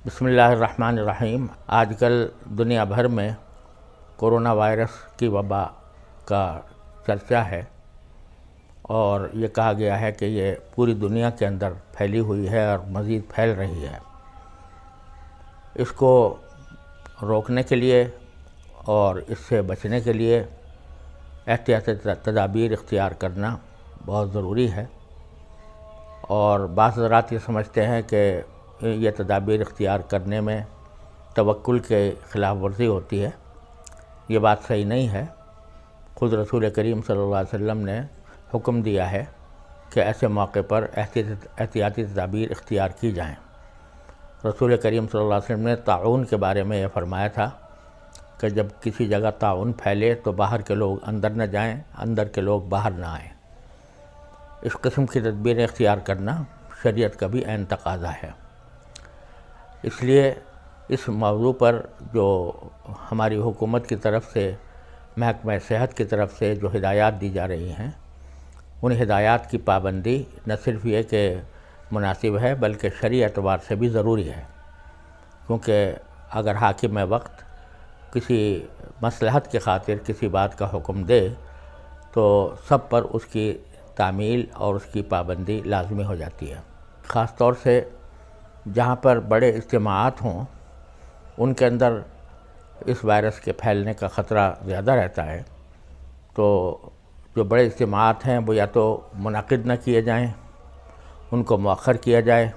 بسم اللہ الرحمن الرحیم۔ آج کل دنیا بھر میں کورونا وائرس کی وبا کا چرچا ہے اور یہ کہا گیا ہے کہ یہ پوری دنیا کے اندر پھیلی ہوئی ہے اور مزید پھیل رہی ہے۔ اس کو روکنے کے لیے اور اس سے بچنے کے لیے احتیاطی تدابیر اختیار کرنا بہت ضروری ہے، اور بعض حضرات یہ سمجھتے ہیں کہ یہ تدابیر اختیار کرنے میں توکل کے خلاف ورزی ہوتی ہے۔ یہ بات صحیح نہیں ہے۔ خود رسول کریم صلی اللہ علیہ وسلم نے حکم دیا ہے کہ ایسے موقع پر احتیاطی تدابیر اختیار کی جائیں۔ رسول کریم صلی اللہ علیہ وسلم نے طاعون کے بارے میں یہ فرمایا تھا کہ جب کسی جگہ طاعون پھیلے تو باہر کے لوگ اندر نہ جائیں، اندر کے لوگ باہر نہ آئیں۔ اس قسم کی تدبیریں اختیار کرنا شریعت کا بھی عین تقاضا ہے۔ اس لیے اس موضوع پر جو ہماری حکومت کی طرف سے، محکمہ صحت کی طرف سے جو ہدایات دی جا رہی ہیں، ان ہدایات کی پابندی نہ صرف یہ کہ مناسب ہے بلکہ شرعی اعتبار سے بھی ضروری ہے، کیونکہ اگر حاکم وقت کسی مصلحت کی خاطر کسی بات کا حکم دے تو سب پر اس کی تعمیل اور اس کی پابندی لازمی ہو جاتی ہے۔ خاص طور سے جہاں پر بڑے اجتماعات ہوں ان کے اندر اس وائرس کے پھیلنے کا خطرہ زیادہ رہتا ہے، تو جو بڑے اجتماعات ہیں وہ یا تو منعقد نہ کیے جائیں، ان کو مؤخر کیا جائے۔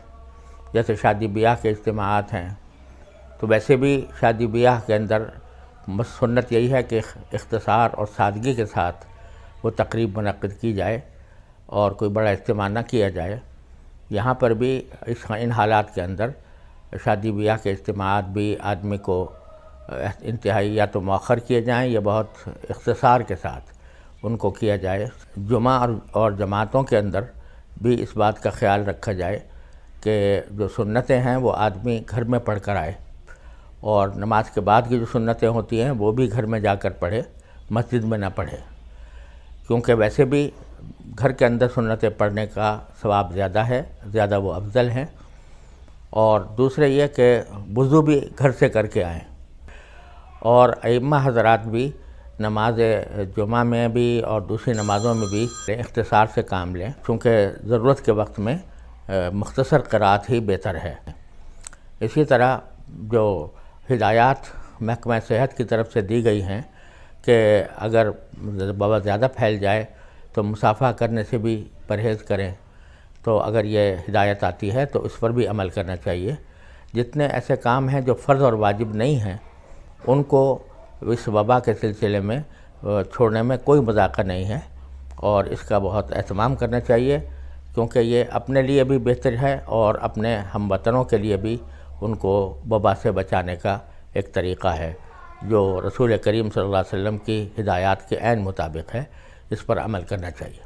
جیسے شادی بیاہ کے اجتماعات ہیں، تو ویسے بھی شادی بیاہ کے اندر سنت یہی ہے کہ اختصار اور سادگی کے ساتھ وہ تقریب منعقد کی جائے اور کوئی بڑا اجتماع نہ کیا جائے۔ یہاں پر بھی ان حالات کے اندر شادی بیاہ کے اجتماعات بھی آدمی کو انتہائی یا تو مؤخر کیے جائیں یا بہت اختصار کے ساتھ ان کو کیا جائے۔ جمعہ اور جماعتوں کے اندر بھی اس بات کا خیال رکھا جائے کہ جو سنتیں ہیں وہ آدمی گھر میں پڑھ کر آئے، اور نماز کے بعد کی جو سنتیں ہوتی ہیں وہ بھی گھر میں جا کر پڑھے، مسجد میں نہ پڑھے، کیونکہ ویسے بھی گھر کے اندر سنتیں پڑھنے کا ثواب زیادہ ہے، زیادہ وہ افضل ہیں۔ اور دوسرے یہ کہ وضو بھی گھر سے کر کے آئیں، اور ائمہ حضرات بھی نماز جمعہ میں بھی اور دوسری نمازوں میں بھی اختصار سے کام لیں، چونکہ ضرورت کے وقت میں مختصر قرأت ہی بہتر ہے۔ اسی طرح جو ہدایات محکمہ صحت کی طرف سے دی گئی ہیں کہ اگر وبا زیادہ پھیل جائے تو مصافحہ کرنے سے بھی پرہیز کریں، تو اگر یہ ہدایت آتی ہے تو اس پر بھی عمل کرنا چاہیے۔ جتنے ایسے کام ہیں جو فرض اور واجب نہیں ہیں ان کو اس وبا کے سلسلے میں چھوڑنے میں کوئی مذاق نہیں ہے، اور اس کا بہت اہتمام کرنا چاہیے، کیونکہ یہ اپنے لیے بھی بہتر ہے اور اپنے ہم وطنوں کے لیے بھی ان کو وبا سے بچانے کا ایک طریقہ ہے جو رسول کریم صلی اللہ علیہ وسلم کی ہدایات کے عین مطابق ہے۔ اس پر عمل کرنا چاہیے۔